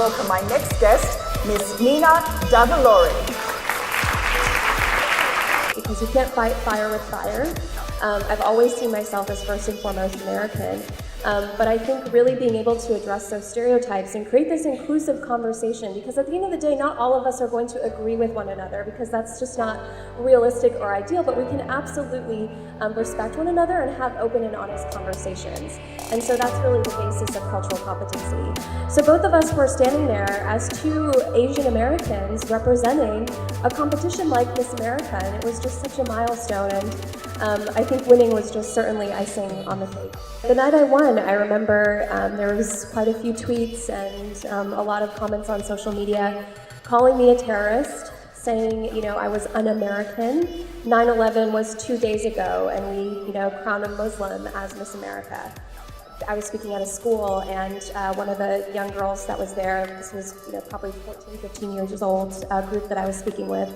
welcome my next guest, Miss Nina Davalori. Because you can't fight fire with fire. I've always seen myself as first and foremost American. But I think really being able to address those stereotypes and create this inclusive conversation, because at the end of the day, not all of us are going to agree with one another, because that's just not realistic or ideal, but we can absolutely respect one another and have open and honest conversations. And so that's really the basis of cultural competency. So both of us were standing there as two Asian Americans representing a competition like Miss America, and it was just such a milestone, and I think winning was just certainly icing on the cake. The night I won, I remember there was quite a few tweets and a lot of comments on social media calling me a terrorist, saying, I was un-American. 9/11 was 2 days ago, and we, crowned a Muslim as Miss America. I was speaking at a school, and one of the young girls that was there, this was probably 14, 15 years old, a group that I was speaking with,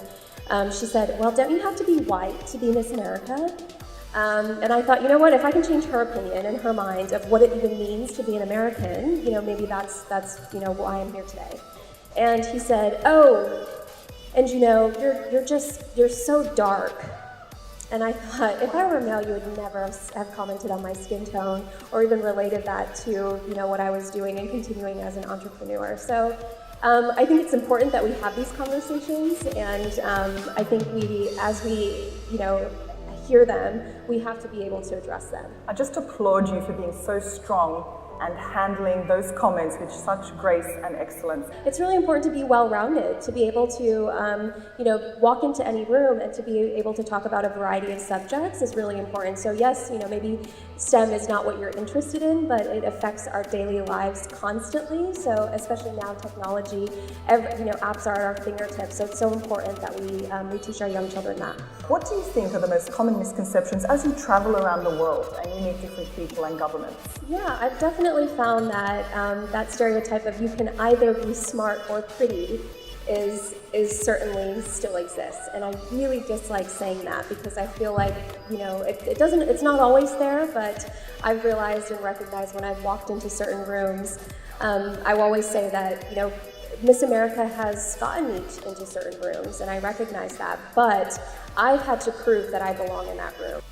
she said, well, don't you have to be white to be Miss America? And I thought, what, if I can change her opinion and her mind of what it even means to be an American, maybe that's why I'm here today. And he said, oh, and you're so dark. And I thought, if I were a male, you would never have commented on my skin tone or even related that to, what I was doing and continuing as an entrepreneur. So I think it's important that we have these conversations, and I think as we hear them, we have to be able to address them. I just applaud you for being so strong and handling those comments with such grace and excellence. It's really important to be well-rounded, to be able to walk into any room and to be able to talk about a variety of subjects is really important. So yes, maybe STEM is not what you're interested in, but it affects our daily lives constantly. So especially now, technology, apps are at our fingertips. So it's so important that we teach our young children that. What do you think are the most common misconceptions as you travel around the world and you meet different people and governments? Yeah, I've definitely found that that stereotype of you can either be smart or pretty is certainly still exists, and I really dislike saying that, because I feel like it's not always there, but I've realized and recognized when I've walked into certain rooms, I will always say that Miss America has gotten me into certain rooms, and I recognize that, but I've had to prove that I belong in that room.